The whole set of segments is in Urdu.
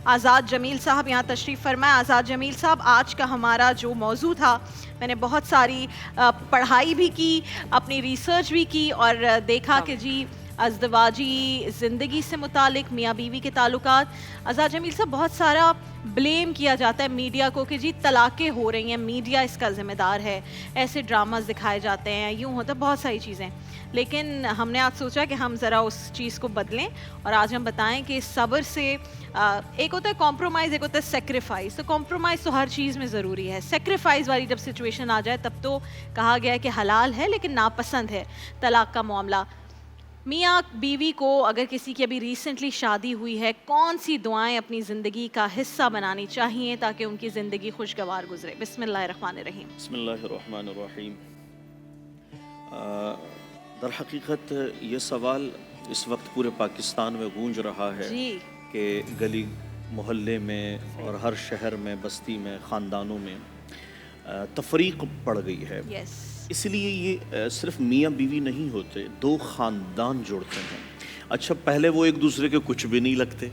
آزاد جمیل صاحب یہاں تشریف فرمائے. آزاد جمیل صاحب، آج کا ہمارا جو موضوع تھا، میں نے بہت ساری پڑھائی بھی کی، اپنی ریسرچ بھی کی اور دیکھا کہ جی ازدواجی زندگی سے متعلق میاں بیوی کے تعلقات. آزاد جمیل صاحب، بہت سارا بلیم کیا جاتا ہے میڈیا کو کہ جی طلاقیں ہو رہی ہیں، میڈیا اس کا ذمہ دار ہے، ایسے ڈراماز دکھائے جاتے ہیں، یوں ہوتا ہے، بہت ساری چیزیں. لیکن ہم نے آج سوچا کہ ہم ذرا اس چیز کو بدلیں اور آج ہم بتائیں کہ صبر سے ایک ہوتا ہے کمپرومائز، ایک ہوتا ہے سیکریفائز. تو کمپرومائز تو ہر چیز میں ضروری ہے. سیکریفائز والی جب سچویشن آ جائے تب تو کہا گیا ہے کہ حلال ہے لیکن ناپسند ہے طلاق کا معاملہ. میاں بیوی کو اگر کسی کی ابھی ریسنٹلی شادی ہوئی ہے، کون سی دعائیں اپنی زندگی کا حصہ بنانی چاہیے تاکہ ان کی زندگی خوشگوار گزرے؟ بسم اللہ الرحمن الرحیم. بسم اللہ الرحمن الرحیم. در حقیقت یہ سوال اس وقت پورے پاکستان میں گونج رہا ہے جی کہ گلی محلے میں اور ہر شہر میں، بستی میں، خاندانوں میں تفریق پڑ گئی ہے. یس اس لیے یہ صرف میاں بیوی نہیں ہوتے، دو خاندان جوڑتے ہیں. اچھا، پہلے وہ ایک دوسرے کے کچھ بھی نہیں لگتے،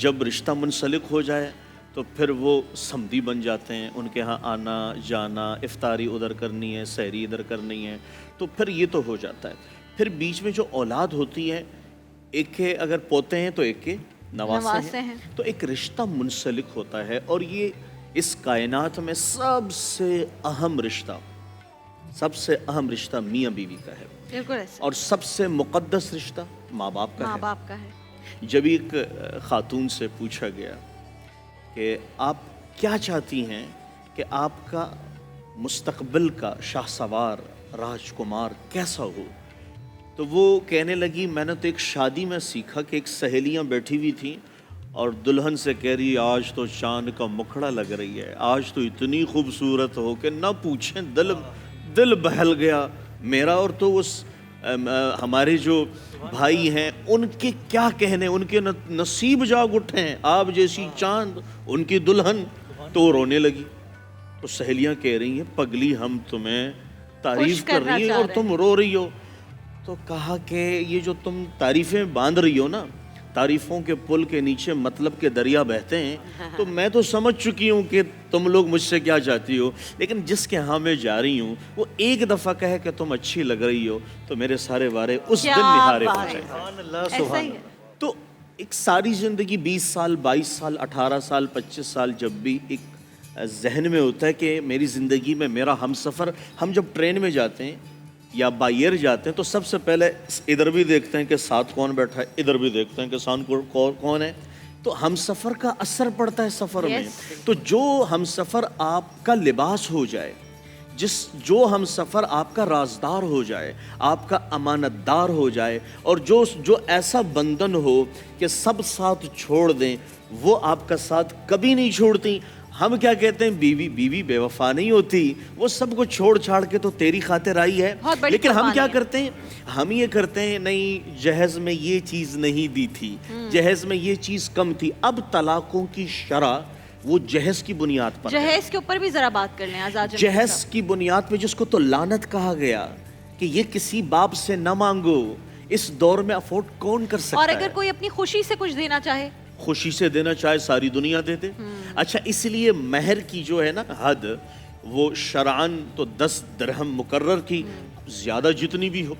جب رشتہ منسلک ہو جائے تو پھر وہ سمدی بن جاتے ہیں. ان کے ہاں آنا جانا، افطاری ادھر کرنی ہے، سحری ادھر کرنی ہے، تو پھر یہ تو ہو جاتا ہے. پھر بیچ میں جو اولاد ہوتی ہے، ایک کے اگر پوتے ہیں تو ایک کے نواسے ہیں، تو ایک رشتہ منسلک ہوتا ہے. اور یہ اس کائنات میں سب سے اہم رشتہ میاں بیوی کا ہے، بالکل ایسا. اور سب سے مقدس رشتہ ماں باپ کا ماں ہے. باپ کا ہے. جب ایک خاتون سے پوچھا گیا کہ آپ کیا چاہتی ہیں کہ آپ کا مستقبل کا شاہ سوار راج کمار کیسا ہو، تو وہ کہنے لگی میں نے تو ایک شادی میں سیکھا کہ ایک سہیلیاں بیٹھی ہوئی تھیں اور دلہن سے کہہ رہی آج تو چاند کا مکھڑا لگ رہی ہے، آج تو اتنی خوبصورت ہو کہ نہ پوچھیں، دل بہل گیا میرا. اور تو اس ہمارے جو بھائی ہیں ان کے کیا کہنے، ان کے نصیب جاگ اٹھے ہیں، آپ جیسی چاند ان کی دلہن. تو وہ رونے لگی. تو سہیلیاں کہہ رہی ہیں پگلی ہم تمہیں تعریف کر رہی ہیں اور تم رو رہی ہو. تو کہا کہ یہ جو تم تعریفیں باندھ رہی ہو نا، تعریفوں کے پل کے نیچے مطلب کے دریا بہتے ہیں، تو میں تو سمجھ چکی ہوں کہ تم لوگ مجھ سے کیا چاہتی ہو، لیکن جس کے ہاں میں جا رہی ہوں وہ ایک دفعہ کہے کہ تم اچھی لگ رہی ہو تو میرے سارے وارے اس دن نہارے ہو جائیں. تو ایک ساری زندگی 20 سال 22 سال 18 سال 25 سال جب بھی ایک ذہن میں ہوتا ہے کہ میری زندگی میں میرا ہم سفر، ہم جب ٹرین میں جاتے ہیں یا بائی ایئر جاتے ہیں تو سب سے پہلے ادھر بھی دیکھتے ہیں کہ ساتھ کون بیٹھا ہے، ادھر بھی دیکھتے ہیں کہ ساتھ کون ہے. تو ہم سفر کا اثر پڑتا ہے سفر میں. تو جو ہم سفر آپ کا لباس ہو جائے، جو ہم سفر آپ کا رازدار ہو جائے، آپ کا امانت دار ہو جائے، اور جو ایسا بندھن ہو کہ سب ساتھ چھوڑ دیں، وہ آپ کا ساتھ کبھی نہیں چھوڑتی. ہم کیا کہتے ہیں، بیوی بے وفا نہیں ہوتی، وہ سب کو چھوڑ چھاڑ کے تو تیری خاطر آئی ہے. لیکن ہم کیا کرتے ہیں، ہم یہ کرتے ہیں نہیں جہیز میں یہ چیز نہیں دی تھی، جہیز میں یہ چیز کم تھی. اب طلاقوں کی شرح وہ جہیز کی بنیاد پر، جہیز کے اوپر بھی ذرا بات کر لیں آزاد. جہیز کی بنیاد پہ جس کو تو لعنت کہا گیا کہ یہ کسی باپ سے نہ مانگو، اس دور میں افورڈ کون کر سکتا ہے. اور اگر کوئی اپنی خوشی سے کچھ دینا چاہے، خوشی سے دینا چاہے ساری دنیا دے دے. اچھا، اس لیے مہر کی جو ہے نا حد، وہ شرعاً تو 10 درہم مقرر کی، زیادہ جتنی بھی ہو،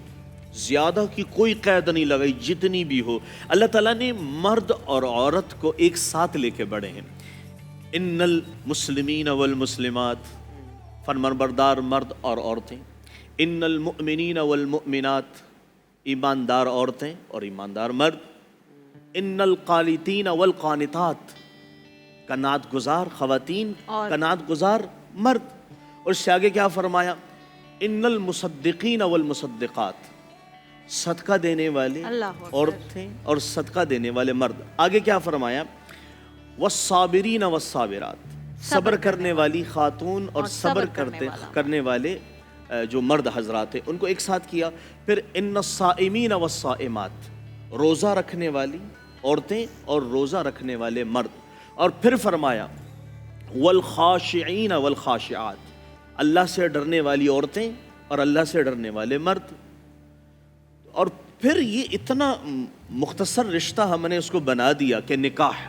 زیادہ کی کوئی قید نہیں لگائی، جتنی بھی ہو. اللہ تعالیٰ نے مرد اور عورت کو ایک ساتھ لے کے بڑھے ہیں. ان المسلمین والمسلمات، فرمانبردار مرد اور عورتیں، ان المؤمنین والمؤمنات، ایماندار عورتیں اور ایماندار مرد، ان القانتین والقانتات، قناعت گزار خواتین، قناعت گزار مرد. اور اس سے آگے کیا فرمایا، ان المصدقین والمصدقات، صدقہ دینے والے عورتیں اور صدقہ دینے والے مرد. آگے کیا فرمایا، والصابرین والصابرات، صبر کرنے والی خاتون اور صبر کرنے والے جو مرد حضرات ہیں ان کو ایک ساتھ کیا. پھر ان الصائمین والصائمات، روزہ رکھنے والی عورتیں اور روزہ رکھنے والے مرد. اور پھر فرمایا والخاشعین والخاشعات، اللہ سے ڈرنے والی عورتیں اور اللہ سے ڈرنے والے مرد. اور پھر یہ اتنا مختصر رشتہ ہم نے اس کو بنا دیا کہ نکاح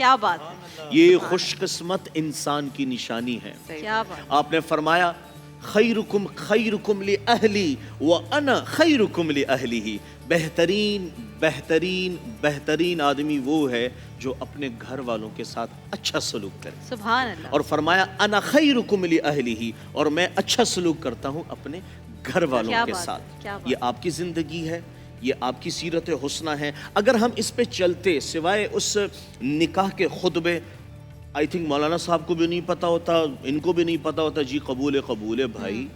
کیا بات ہے، یہ خوش قسمت انسان کی نشانی ہے. کیا بات. آپ نے فرمایا خیرکم خیرکم لأہلی وانا خیرکم لأہلہ. بہترین بہترین بہترین آدمی وہ ہے جو اپنے گھر والوں کے ساتھ اچھا سلوک کرے. سبحان اللہ. اور فرمایا انا خیرکم لأہلہ، اور میں اچھا سلوک کرتا ہوں اپنے گھر والوں کیا کے بات ہے، ساتھ. کیا بات. یہ آپ کی زندگی ہے، یہ آپ کی سیرت حسنہ ہے. اگر ہم اس پہ چلتے، سوائے اس نکاح کے خطبے، آئی تھنک مولانا صاحب کو بھی نہیں پتا ہوتا، ان کو بھی نہیں پتا ہوتا. جی قبول قبول بھائی،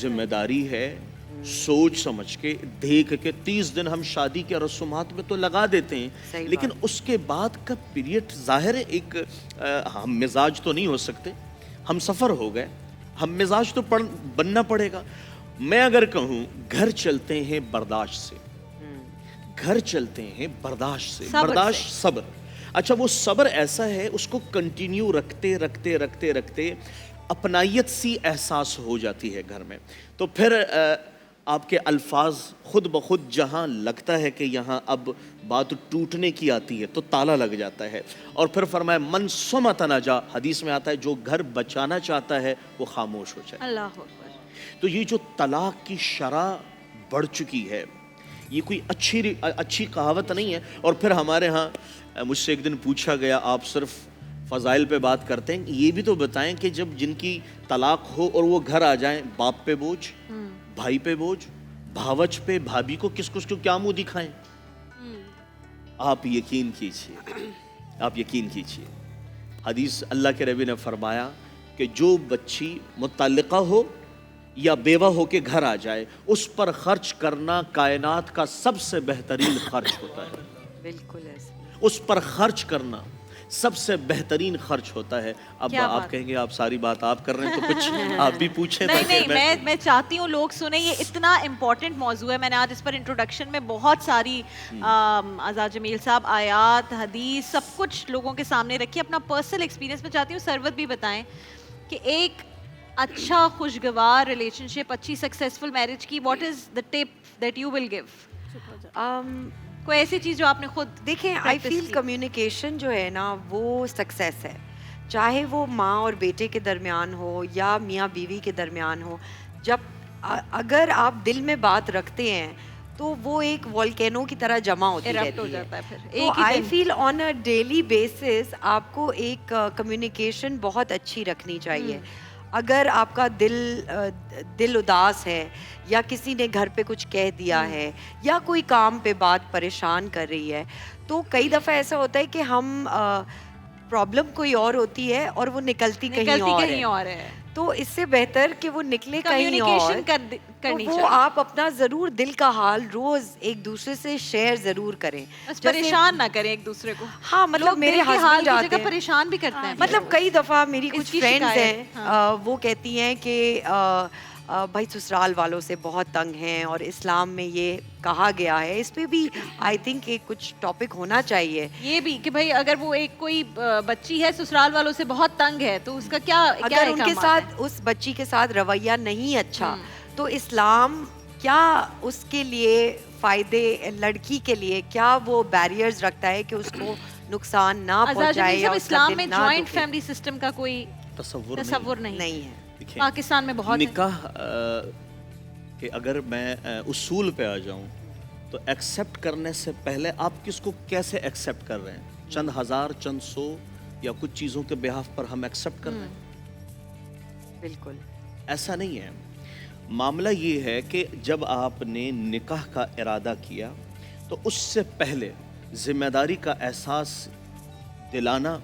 ذمہ داری ہے، سوچ سمجھ کے دیکھ کے 30 دن ہم شادی کے رسومات میں تو لگا دیتے ہیں، لیکن اس کے بعد کا پیریڈ ظاہر ہے ایک ہم مزاج تو نہیں ہو سکتے، ہم سفر ہو گئے، ہم مزاج تو بننا پڑے گا. میں اگر کہوں گھر چلتے ہیں برداشت سے، گھر چلتے ہیں برداشت سے، صبر برداشت سے. صبر. اچھا وہ صبر ایسا ہے، اس کو کنٹینیو رکھتے رکھتے رکھتے رکھتے اپنائیت سی احساس ہو جاتی ہے گھر میں. تو پھر آپ کے الفاظ خود بخود جہاں لگتا ہے کہ یہاں اب بات ٹوٹنے کی آتی ہے تو تالا لگ جاتا ہے. اور پھر فرمایا من صمت نجا، حدیث میں آتا ہے جو گھر بچانا چاہتا ہے وہ خاموش ہو جائے. اللہ اکبر. تو یہ جو طلاق کی شرح بڑھ چکی ہے، یہ کوئی اچھی کہاوت نہیں ہے. اور پھر ہمارے ہاں مجھ سے ایک دن پوچھا گیا آپ صرف فضائل پہ بات کرتے ہیں، یہ بھی تو بتائیں کہ جب جن کی طلاق ہو اور وہ گھر آ جائیں، باپ پہ بوجھ، بھائی پہ بوجھ، بھاوچ پہ، بھابھی کو کس کو کیا منہ دکھائیں. آپ یقین کیجئے، آپ یقین کیجئے، حدیث اللہ کے نبی نے فرمایا کہ جو بچی متعلقہ ہو یا بیوہ ہو کے گھر آ جائے، اس پر خرچ کرنا کائنات کا سب سے بہترین خرچ ہوتا ہے. بالکل ایسے. اس پر خرچ کرنا سب سے بہترین خرچ ہوتا ہے. اب آپ کہیں گے آپ ساری بات آپ کر رہے ہیں تو کچھ آپ بھی پوچھیں. نہیں، میں چاہتی ہوں لوگ سنیں، یہ اتنا امپورٹنٹ موضوع ہے. میں نے آج اس پر انٹروڈکشن میں بہت ساری آزاد جمیل صاحب آیات، حدیث، سب کچھ لوگوں کے سامنے رکھی. اپنا پرسنل ایکسپیرینس میں چاہتی ہوں سرورت بھی بتائیں کہ ایک اچھا خوشگوار ریلیشن شپ، اچھی سکسیسفل میرج کی what is the tip that you will give? کوئی ایسی چیز جو آپ نے خود دیکھیں، آئی فیل کمیونیکیشن جو ہے نا وہ سکسیس ہے، چاہے وہ ماں اور بیٹے کے درمیان ہو یا میاں بیوی کے درمیان ہو. جب اگر آپ دل میں بات رکھتے ہیں تو وہ ایک والکینو کی طرح جمع ہوتی رہتی ہے. تو آئی فیل آن اے ڈیلی بیسس آپ کو ایک کمیونیکیشن بہت اچھی رکھنی چاہیے. اگر آپ کا دل اداس ہے یا کسی نے گھر پہ کچھ کہہ دیا ہے یا کوئی کام پہ بات پریشان کر رہی ہے، تو کئی دفعہ ایسا ہوتا ہے کہ ہم پرابلم کوئی اور ہوتی ہے اور وہ نکلتی کہیں اور ہے. تو اس سے بہتر کہ وہ نکلے کہیں اور. وہ آپ اپنا ضرور دل کا حال روز ایک دوسرے سے شیئر ضرور کریں، پریشان نہ کریں ایک دوسرے کو. ہاں مطلب میرے ہسبینڈ آتے ہیں، پریشان بھی کرتے ہیں. مطلب کئی دفعہ میری کچھ فرینڈز ہیں وہ کہتی ہیں کہ بھائی سسرال والوں سے بہت تنگ ہیں اور اسلام میں یہ کہا گیا ہے. اس پہ بھی آئی تھنک ایک کچھ ٹاپک ہونا چاہیے یہ بھی کہ بھائی اگر وہ ایک کوئی بچی ہے سسرال والوں سے بہت تنگ ہے تو اس کا کیا، اگر ان کے ساتھ اس بچی کے ساتھ رویہ نہیں اچھا تو اسلام کیا اس کے لیے فائدے، لڑکی کے لیے کیا وہ بیریئرز رکھتا ہے کہ اس کو نقصان نہ پہنچائے یا اسلام میں جوائنٹ فیملی سسٹم کا کوئی تصور نہیں ہے. پاکستان میں بہت نکاح کہ اگر میں اصول پہ آ جاؤں تو ایکسیپٹ کرنے سے پہلے آپ کس کو کیسے ایکسیپٹ کر رہے ہیں؟ چند ہزار، چند سو یا کچھ چیزوں کے بہاف پر ہم ایکسیپٹ کر رہے ہیں؟ بالکل ایسا نہیں ہے. معاملہ یہ ہے کہ جب آپ نے نکاح کا ارادہ کیا تو اس سے پہلے ذمہ داری کا احساس دلانا،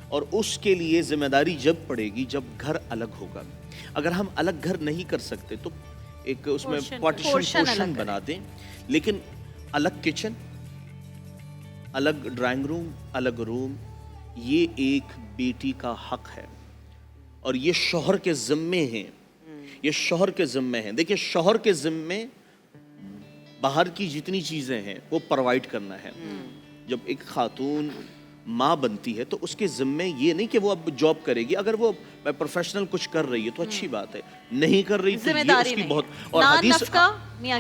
اور اس کے لیے ذمہ داری جب پڑے گی جب گھر الگ ہوگا. اگر ہم الگ گھر نہیں کر سکتے تو ایک اس میں پارٹیشن بنا دیں، لیکن الگ کچن، الگ ڈرائنگ روم، الگ روم، یہ ایک بیٹی کا حق ہے اور یہ شوہر کے ذمے ہیں. یہ شوہر کے ذمے ہیں. دیکھیں شوہر کے ذمے باہر کی جتنی چیزیں ہیں وہ پرووائڈ کرنا ہے. جب ایک خاتون ماں بنتی ہے تو اس کے ذمے یہ نہیں کہ وہ اب جاب کرے گی. اگر وہ پروفیشنل کچھ کر رہی ہے تو اچھی بات ہے، نہیں کر رہی تو یہ اس کی بہت. اور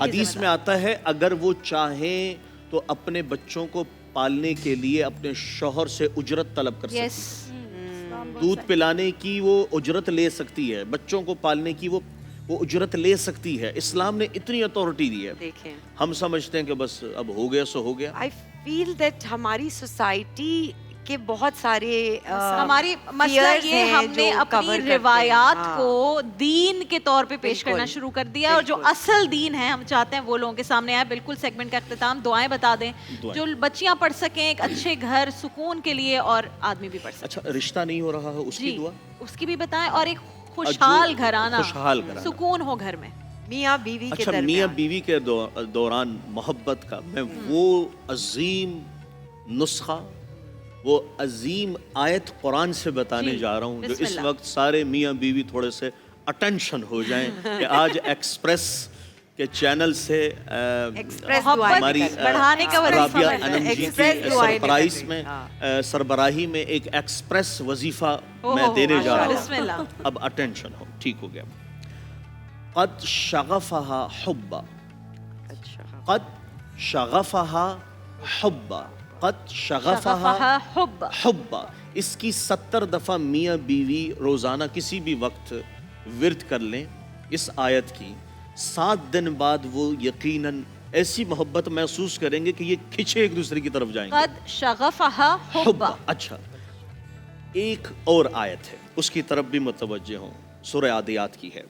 حدیث میں آتا ہے اگر وہ چاہیں تو اپنے بچوں کو پالنے کے لیے اپنے شوہر سے اجرت طلب کر یس سکتی ہے، دودھ پلانے کی وہ اجرت لے سکتی ہے، بچوں کو پالنے کی وہ اجرت لے سکتی ہے. اسلام نے اتنی اتھارٹی دی ہے. دیکھیں ہم سمجھتے ہیں کہ بس اب ہو گیا سو ہو گیا. آئی فیل دیٹ ہماری سوسائٹی کے بہت سارے ہماری مسئلہ یہ ہم نے اپنی روایات کو دین کے طور پہ پیش کرنا شروع کر دیا، اور جو اصل دین ہے ہم چاہتے ہیں وہ لوگوں کے سامنے آئے. بالکل سیگمنٹ کا اختتام، دعائیں بتا دیں جو بچیاں پڑھ سکیں ایک اچھے گھر سکون کے لیے، اور آدمی بھی پڑھ سکیں. اچھا رشتہ نہیں ہو رہا ہے اس کی دعا اس کی بھی بتائیں، اور ایک خوشحال گھرانہ، خوشحال گھرانہ، سکون ہو گھر میں. میاں بیوی کے اچھا درمیان میاں بیوی کے دوران محبت کا میں وہ عظیم نسخہ، وہ عظیم آیت قرآن سے بتانے جا رہا ہوں جو اس وقت سارے میاں بیوی تھوڑے سے اٹینشن ہو جائیں کہ آج ایکسپریس کے چینل سے ہماری رابعہ انم جی کی سربراہی میں ایک ایکسپریس وظیفہ میں دینے جا رہا ہوں. اب اٹینشن ہو، ٹھیک ہو گیا. قد شغفها حبا، قد شغفها حبا، قد شغفها حبا. اس کی 70 دفعہ میاں بیوی روزانہ کسی بھی وقت ورد کر لیں اس آیت کی، 7 دن بعد وہ یقیناً ایسی محبت محسوس کریں گے کہ یہ کھچے ایک دوسرے کی طرف جائیں گے. قد شغفها حبا. اچھا ایک اور آیت ہے اس کی طرف بھی متوجہ ہوں، سورہ عادیات کی ہے.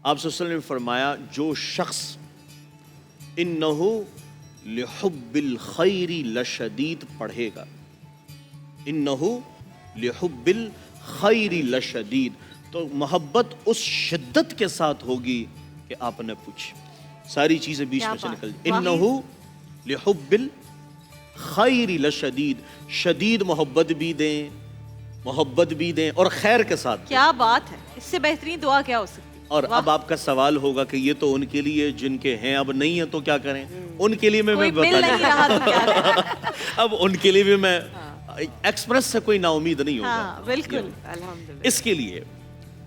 آپ صلی اللہ علیہ وسلم نے فرمایا جو شخص انہو لحب الخیر لشدید پڑھے گا، انہو لحب الخیر لشدید، تو محبت اس شدت کے ساتھ ہوگی کہ آپ نے پوچھی. ساری چیزیں بیچ میں سے نکل جائیں. انہو لحب الخیر لشدید، شدید محبت بھی دیں اور خیر کے ساتھ. کیا بات ہے، اس سے بہترین دعا کیا ہو سکتی. اور اب آپ کا سوال ہوگا کہ یہ تو ان کے لیے جن کے ہیں، اب نہیں ہیں تو کیا کریں. ان کے لیے میں بتا اب ان کے لیے بھی میں ایکسپریس سے کوئی نا امید نہیں ہوگا. بالکل اس کے لیے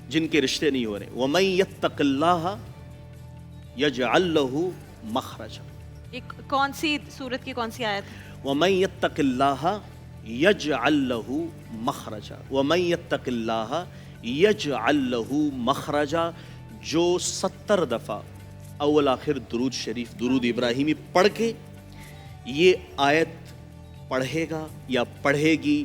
جن کے رشتے نہیں ہو رہے، وَمَن يَتَّقِ اللَّهَ يَجْعَل لَّهُ مَخْرَجًا. ایک کون سی سورت کی کون سی آیت؟ وَمَن يَتَّقِ اللَّهَ يَجْعَل لَّهُ مَخْرَجًا، وَمَن يَتَّقِ اللَّهَ يَجْعَل لَّهُ مَخْرَجًا. جو 70 دفعہ اول آخر درود شریف، درود ابراہیمی پڑھ کے یہ آیت پڑھے گا یا پڑھے گی،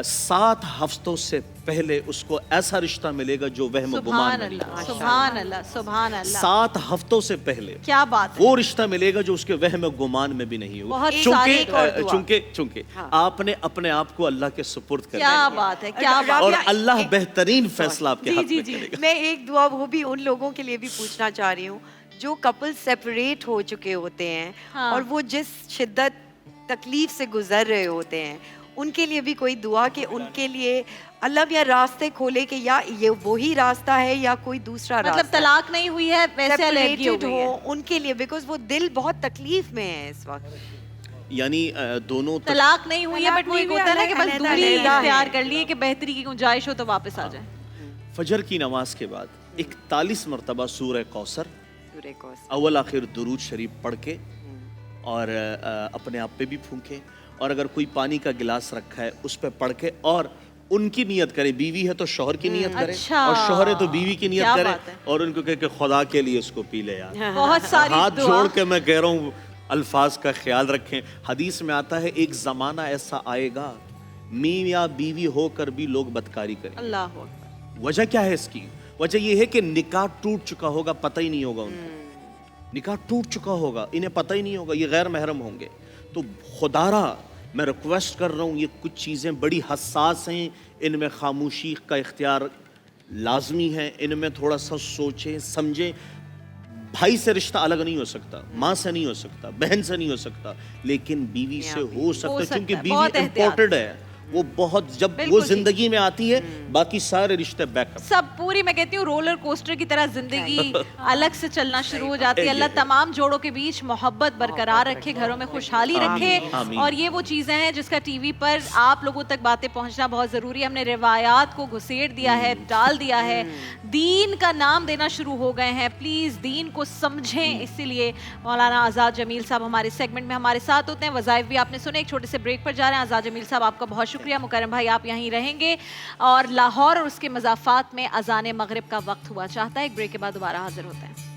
7 ہفتوں سے پہلے اس کو ایسا رشتہ ملے گا جو وہم و گمان میں نہیں ہوگا. سبحان اللہ سبحان اللہ. 7 ہفتوں سے پہلے کیا بات ہے، وہ رشتہ ملے گا جو اس کے وہم و گمان میں بھی نہیں ہوگا. چونکہ آپ نے اپنے آپ کو اللہ کے سپرد کر دیا. کیا بات ہے، کیا بات. اور اللہ بہترین فیصلہ آپ کے حق میں کرے گا. میں ایک دعا وہ بھی ان لوگوں کے لیے بھی پوچھنا چاہ رہی ہوں جو کپل سیپریٹ ہو چکے ہوتے ہیں اور وہ جس شدت تکلیف سے گزر رہے ہوتے ہیں، ان کے لیے بھی کوئی دعا کہ ان کے لیے اللہ یا راستے کھولے کہ یا یہ وہی راستہ ہے یا کوئی دوسرا راستہ. مطلب طلاق نہیں ہوئی ہے ویسے علیحدگی ہو گئی ہے ان کے لیے، بیکاز وہ دل بہت تکلیف میں ہے اس وقت. یعنی دونوں طلاق نہیں ہوئی ہے بٹ وہ ایک ہوتا ہے نا کہ بس دوری اختیار کر لیے کہ بہتری کی گنجائش ہو تو واپس آ جائیں. فجر کی نماز کے بعد 41 مرتبہ سورہ کوثر اول آخر درود شریف پڑھ کے اور اپنے آپ پہ بھی پھونکے، اور اگر کوئی پانی کا گلاس رکھا ہے اس پہ پڑھ کے اور ان کی نیت کرے. بیوی ہے تو شوہر کی نیت کرے، اور شوہر ہے تو بیوی کی نیت کرے، اور ان کو کہے کہ خدا کے لیے اس کو پی لے یار. بہت ساری ہاتھ جوڑ کے میں کہہ رہا ہوں الفاظ کا خیال رکھیں. حدیث میں آتا ہے ایک زمانہ ایسا آئے گا میاں بیوی ہو کر بھی لوگ بدکاری کریں. اللہ اکبر. وجہ کیا ہے اس کی؟ وجہ یہ ہے کہ نکاح ٹوٹ چکا ہوگا، پتہ ہی نہیں ہوگا ان کو. نکاح ٹوٹ چکا ہوگا، انہیں پتہ ہی نہیں ہوگا، یہ غیر محرم ہوں گے. تو خدارا میں ریکویسٹ کر رہا ہوں، یہ کچھ چیزیں بڑی حساس ہیں، ان میں خاموشی کا اختیار لازمی ہے. ان میں تھوڑا سا سوچیں سمجھیں. بھائی سے رشتہ الگ نہیں ہو سکتا، ماں سے نہیں ہو سکتا، بہن سے نہیں ہو سکتا، لیکن بیوی سے ہو سکتا ہے، کیونکہ بیوی امپورٹڈ ہے. وہ بہت جب وہ بالکل زندگی میں آتی ہے باقی سارے رشتے بیک اپ. سب پوری میں کہتی ہوں رولر کوسٹر کی طرح زندگی الگ سے چلنا شروع ہو جاتی ہے. اللہ تمام جوڑوں کے بیچ محبت برقرار رکھے, گھروں میں خوشحالی رکھے. اور یہ وہ چیزیں ہیں جس کا ٹی وی پر آپ لوگوں تک باتیں پہنچنا بہت ضروری ہے. ہم نے روایات کو گھسیٹ دیا ہے, ڈال دیا ہے, دین کا نام دینا شروع ہو گئے ہیں. پلیز دین کو سمجھیں. اسی لیے مولانا آزاد جمیل صاحب ہمارے سیگمنٹ میں ہمارے ساتھ ہوتے ہیں. وظائف بھی آپ نے سنے. ایک چھوٹے سے بریک پر جا رہے ہیں. آزاد جمیل صاحب آپ کا بہت شکریہ. مکرم بھائی آپ یہیں رہیں گے. اور لاہور اور اس کے مضافات میں اذان مغرب کا وقت ہوا چاہتا ہے. ایک بریک کے بعد دوبارہ حاضر ہوتے ہیں.